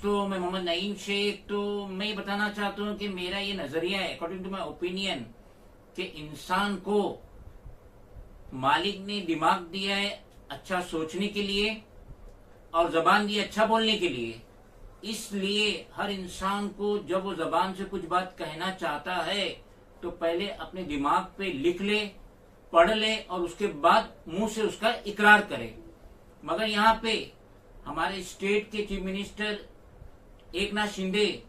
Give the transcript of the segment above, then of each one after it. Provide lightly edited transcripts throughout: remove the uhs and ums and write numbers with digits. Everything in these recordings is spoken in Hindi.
दोस्तों, मैं मोहम्मद नईम शेख। तो मैं ये बताना चाहता हूँ कि मेरा ये नजरिया है, अकॉर्डिंग टू माई ओपिनियन, कि इंसान को मालिक ने दिमाग दिया है अच्छा सोचने के लिए और जबान दी अच्छा बोलने के लिए। इसलिए हर इंसान को जब वो जबान से कुछ बात कहना चाहता है तो पहले अपने दिमाग पे लिख ले, पढ़ ले और उसके बाद मुंह से उसका इकरार करे। मगर यहाँ पे हमारे स्टेट के चीफ मिनिस्टर एकनाथ शिंदे,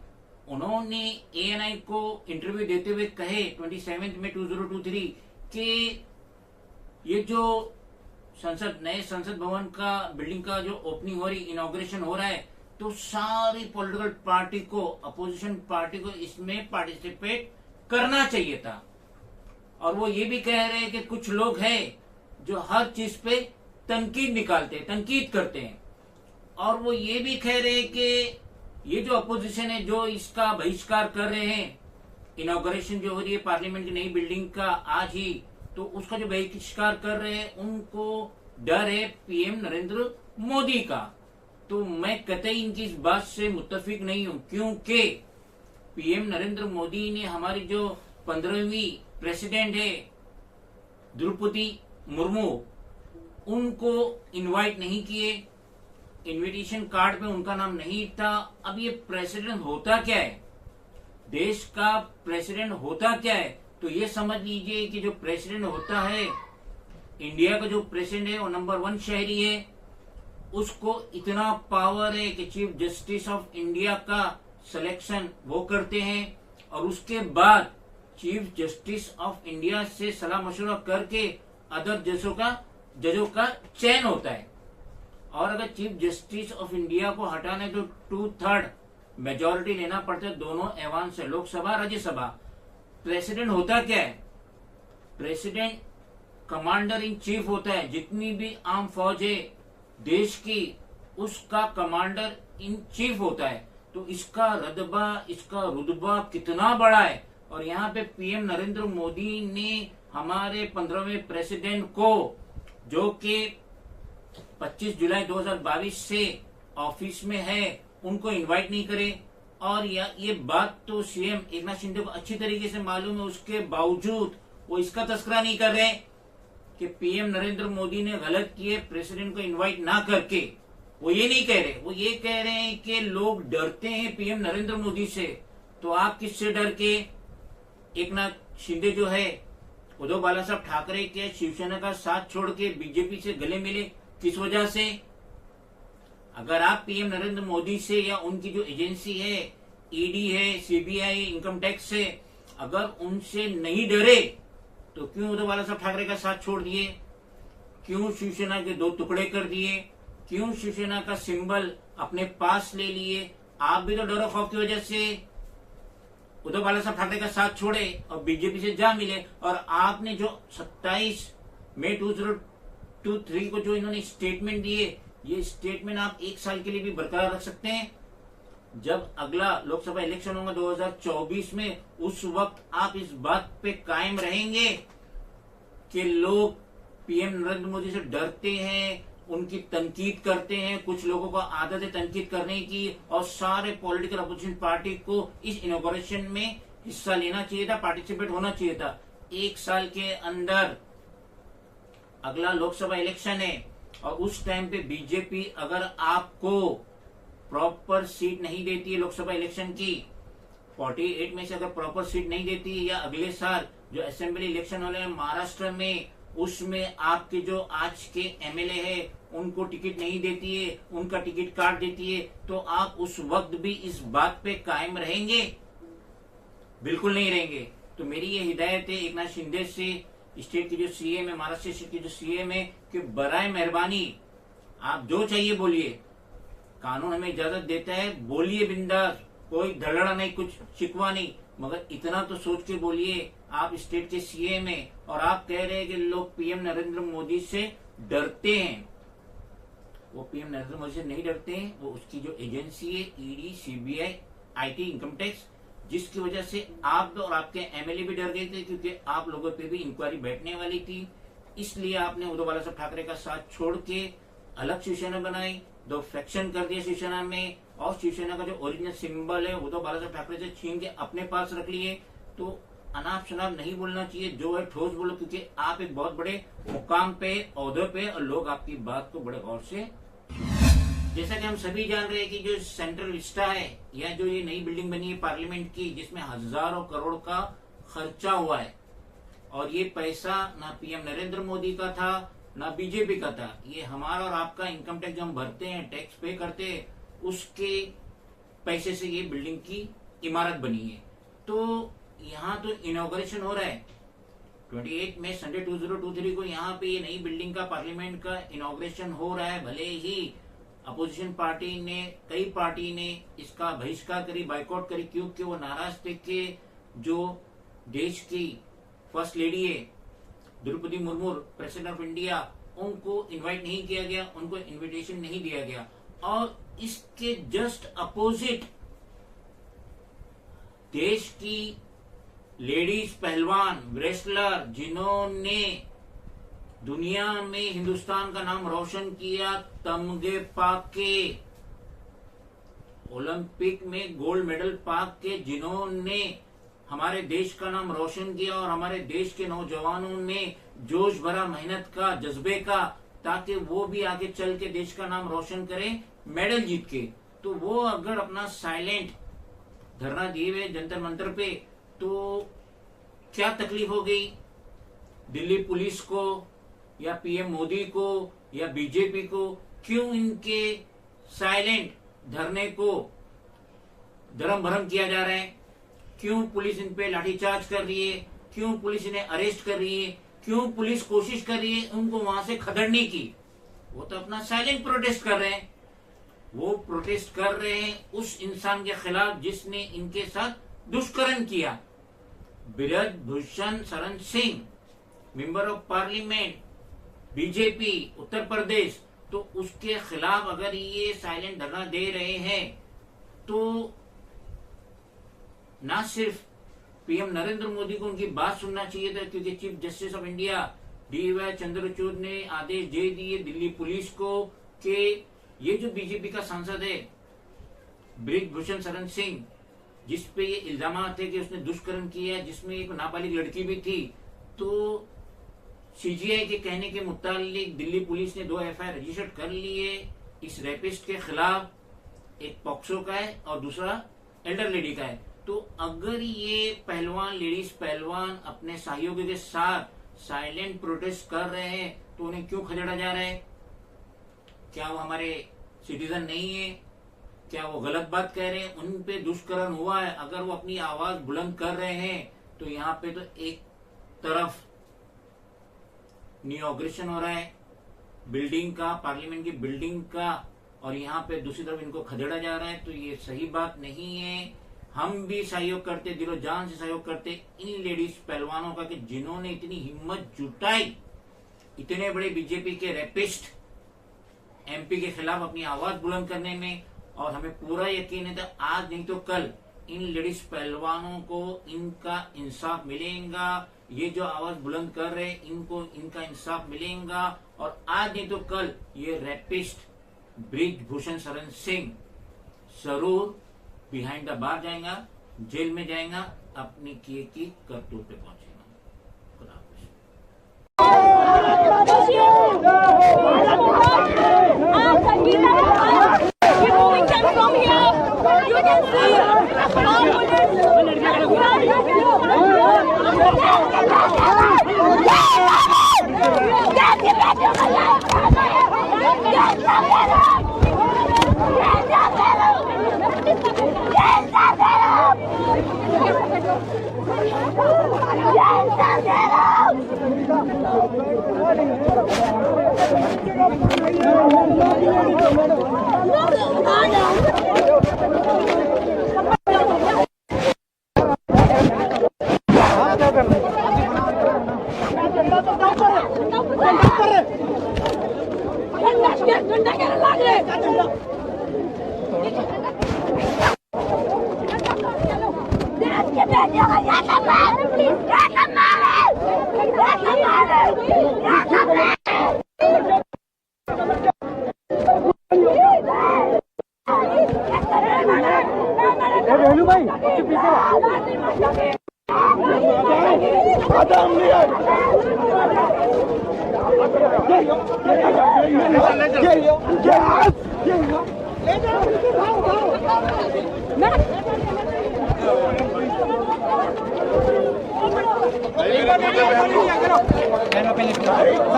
उन्होंने एएनआई को इंटरव्यू देते हुए कहे 27 मई 2023 कि ये जो नए संसद भवन का बिल्डिंग का जो ओपनिंग हो रही, इनॉग्रेशन हो रहा है, तो सारी पॉलिटिकल पार्टी को, अपोजिशन पार्टी को इसमें पार्टिसिपेट करना चाहिए था। और वो ये भी कह रहे हैं कि कुछ लोग हैं जो हर चीज पे तनकीद निकालते हैं, तनकीद करते हैं। और वो ये भी कह रहे हैं कि ये जो अपोजिशन है जो इसका बहिष्कार कर रहे हैं, इनॉग्रेशन जो हो रही है पार्लियामेंट की नई बिल्डिंग का आज ही, तो उसका जो बहिष्कार कर रहे हैं उनको डर है पीएम नरेंद्र मोदी का। तो मैं कतई इनकी इस बात से मुत्तफिक नहीं हूं, क्योंकि पीएम नरेंद्र मोदी ने हमारी जो 15वीं प्रेसिडेंट है द्रौपदी मुर्मू, उनको इनवाइट नहीं किए, इनविटेशन कार्ड में उनका नाम नहीं था। अब ये प्रेसिडेंट होता क्या है, देश का प्रेसिडेंट होता क्या है? तो ये समझ लीजिए कि जो प्रेसिडेंट होता है, इंडिया का जो प्रेसिडेंट है वो नंबर 1 शहरी है। उसको इतना पावर है कि चीफ जस्टिस ऑफ इंडिया का सिलेक्शन वो करते हैं और उसके बाद चीफ जस्टिस ऑफ इंडिया से सलाह मशवरा करके अदर जजों का चयन होता है। और अगर चीफ जस्टिस ऑफ इंडिया को हटाना है तो 2/3 मेजोरिटी लेना पड़ता है दोनों ऐवान से, लोकसभा राज्यसभा। प्रेसिडेंट होता क्या है? प्रेसिडेंट कमांडर इन चीफ होता है। जितनी भी आर्म फौज है देश की, उसका कमांडर इन चीफ होता है। तो इसका रदबा, इसका रुतबा कितना बड़ा है। और यहाँ पे पीएम नरेंद्र मोदी ने हमारे 15वें प्रेसिडेंट को, जो कि 25 जुलाई 2022 से ऑफिस में है, उनको इनवाइट नहीं करे। और ये बात तो सीएम एकनाथ शिंदे को अच्छी तरीके से मालूम है, उसके बावजूद वो इसका तस्करा नहीं कर रहे कि पीएम नरेंद्र मोदी ने गलत किए प्रेसिडेंट को इनवाइट ना करके। वो ये नहीं कह रहे, वो ये कह रहे हैं कि लोग डरते हैं पीएम नरेंद्र मोदी से। तो आप किससे डर के एकनाथ शिंदे जो है, उद्धव बाला साहब ठाकरे के शिवसेना का साथ छोड़ के बीजेपी से गले मिले, किस वजह से? अगर आप पीएम नरेंद्र मोदी से या उनकी जो एजेंसी है, ईडी है, सीबीआई, इनकम टैक्स से, अगर उनसे नहीं डरे तो क्यों उद्धव बाला साहब ठाकरे का साथ छोड़ दिए? क्यों शिवसेना के 2 टुकड़े कर दिए? क्यों शिवसेना का सिंबल अपने पास ले लिए? आप भी तो डर खौफ की वजह से उद्धव बाला साहब ठाकरे का साथ छोड़े और बीजेपी से जा मिले। और आपने जो 27 मई 2023 को जो इन्होंने स्टेटमेंट दिए, ये स्टेटमेंट आप 1 साल के लिए भी बरकरार रख सकते हैं। जब अगला लोकसभा इलेक्शन होगा 2024 में, उस वक्त आप इस बात पे कायम रहेंगे कि लोग पीएम नरेंद्र मोदी से डरते हैं, उनकी तनकीद करते हैं। कुछ लोगों को आदत है तनकीद करने की, और सारे पॉलिटिकल अपोजिशन पार्टी को इस इनॉग्रेशन में हिस्सा लेना चाहिए था, पार्टिसिपेट होना चाहिए था। 1 साल के अंदर अगला लोकसभा इलेक्शन है और उस टाइम पे बीजेपी अगर आपको प्रॉपर सीट नहीं देती है लोकसभा इलेक्शन की, 48 में से अगर प्रॉपर सीट नहीं देती है, या अगले साल जो असेंबली इलेक्शन हो रहे हैं महाराष्ट्र में, उसमें आपके जो आज के एमएलए है उनको टिकट नहीं देती है, उनका टिकट काट देती है, तो आप उस वक्त भी इस बात पे कायम रहेंगे? बिल्कुल नहीं रहेंगे। तो मेरी ये हिदायत है एकनाथ शिंदे से, स्टेट की जो सीएम है, महाराष्ट्र स्टेट की जो सीएम है, कि बराए मेहरबानी आप जो चाहिए बोलिए, कानून हमें इजाजत देता है, बोलिए बिंदास, कोई धड़ड़ा नहीं, कुछ शिकवा नहीं, मगर इतना तो सोच के बोलिए। आप स्टेट के सीएम हैं और आप कह रहे हैं कि लोग पीएम नरेंद्र मोदी से डरते हैं। वो पीएम नरेंद्र मोदी से नहीं डरते हैं, वो उसकी जो एजेंसी है, ED, CBI, IT, income tax, जिसकी वजह से आप और आपके एमएलए भी डर गए थे, क्योंकि आप लोगों पे भी इंक्वायरी बैठने वाली थी। इसलिए आपने उद्धव बाला साहब ठाकरे का साथ छोड़ के अलग शिवसेना बनाई, 2 फैक्शन कर दिए शिवसेना में, और शिवसेना का जो ओरिजिनल सिंबल है वो तो बालासाहेब ठाकरे से छीन के अपने पास रख लिए। तो अनाप शनाप नहीं बोलना चाहिए, जो है ठोस बोलो, क्योंकि आप एक बहुत बड़े मुकाम पे, ओहदे पे, और लोग आपकी बात को बड़े गौर से। जैसा कि हम सभी जान रहे हैं कि जो सेंट्रल विस्टा है, या जो ये नई बिल्डिंग बनी है पार्लियामेंट की, जिसमें हजारों करोड़ का खर्चा हुआ है, और ये पैसा ना पीएम नरेंद्र मोदी का था ना बीजेपी का था, ये हमारा और आपका इनकम टैक्स जो हम भरते हैं, टैक्स पे करते हैं, उसके पैसे से ये बिल्डिंग की इमारत बनी है। तो यहाँ तो इनॉग्रेशन हो रहा है 28 में संडे 2023 को यहाँ पे ये नई बिल्डिंग का, पार्लियामेंट का इनॉग्रेशन हो रहा है। भले ही अपोजिशन पार्टी ने, कई पार्टी ने इसका बहिष्कार करी, बाइकआउट करी, क्योंकि वो नाराज थे कि जो देश की फर्स्ट लेडी है Draupadi Murmu, president of India, उनको इनवाइट नहीं किया गया, उनको इनविटेशन नहीं दिया गया। और इसके जस्ट अपोजिट देश की लेडीज पहलवान, रेसलर, जिन्होंने दुनिया में हिंदुस्तान का नाम रोशन किया, तमगे पाके, ओलंपिक में गोल्ड मेडल पाक के, जिन्होंने हमारे देश का नाम रोशन किया, और हमारे देश के नौजवानों में जोश भरा मेहनत का, जज्बे का, ताकि वो भी आगे चल के देश का नाम रोशन करें मेडल जीत के। तो वो अगर अपना साइलेंट धरना दिए हुए जंतर मंतर पे, तो क्या तकलीफ हो गई दिल्ली पुलिस को, या पीएम मोदी को, या बीजेपी को? क्यों इनके साइलेंट धरने को धर्म भरम किया जा रहा है? क्यों पुलिस इन पे लाठीचार्ज कर रही है? क्यों पुलिस इन्हें अरेस्ट कर रही है? क्यों पुलिस कोशिश कर रही है उनको वहां से खदेड़ने की? वो तो अपना साइलेंट प्रोटेस्ट कर रहे हैं। वो प्रोटेस्ट कर रहे हैं उस इंसान के खिलाफ जिसने इनके साथ दुष्कर्म किया। Brijbhushan Sharan Singh, member of parliament, BJP Uttar Pradesh, तो उसके खिलाफ अगर ये साइलेंट धरना दे रहे हैं, तो ना सिर्फ पीएम नरेंद्र मोदी को उनकी बात सुनना चाहिए था, क्योंकि chief justice of India DY Chandrachud ने आदेश दे दिए दिल्ली पुलिस को कि ये जो बीजेपी का सांसद है ब्रिजभूषण शरण सिंह, जिसपे ये इल्जाम थे कि उसने दुष्कर्म किया, जिसमें एक नाबालिग लड़की भी थी, तो सीजीआई के कहने के मुताबिक दिल्ली पुलिस ने 2 एफआईआर रजिस्टर कर लिए इस रेपिस्ट के खिलाफ। एक पॉक्सो का है और दूसरा एल्डर लेडी का है। तो अगर ये पहलवान, लेडीज पहलवान अपने सहयोगियों के साथ साइलेंट प्रोटेस्ट कर रहे हैं, तो उन्हें क्यों खदेड़ा जा रहा है? क्या वो हमारे सिटीजन नहीं है? क्या वो गलत बात कह रहे हैं? उन पे दुष्कर्म हुआ है, अगर वो अपनी आवाज बुलंद कर रहे हैं, तो यहाँ पे तो एक तरफ इनॉग्रेशन हो रहा है बिल्डिंग का, पार्लियामेंट की बिल्डिंग का, और यहाँ पे दूसरी तरफ इनको खदेड़ा जा रहा है। तो ये सही बात नहीं है। हम भी सहयोग करते, दिलो जान से सहयोग करते इन लेडीज पहलवानों का, कि जिन्होंने इतनी हिम्मत जुटाई इतने बड़े बीजेपी के रेपिस्ट एमपी के खिलाफ अपनी आवाज बुलंद करने में। और हमें पूरा यकीन है कि आज नहीं तो कल इन लेडीज पहलवानों को इनका इंसाफ मिलेगा। ये जो आवाज बुलंद कर रहे हैं, इनको इनका इंसाफ मिलेगा। और आज नहीं तो कल ये रेपिस्ट ब्रिजभूषण शरण सिंह जरूर बिहाइंड द बार जाएगा, जेल में जाएगा, अपनी किए की करतूत पे पहुंचेगा। खुदा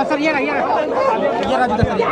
सर ये राजू सर ये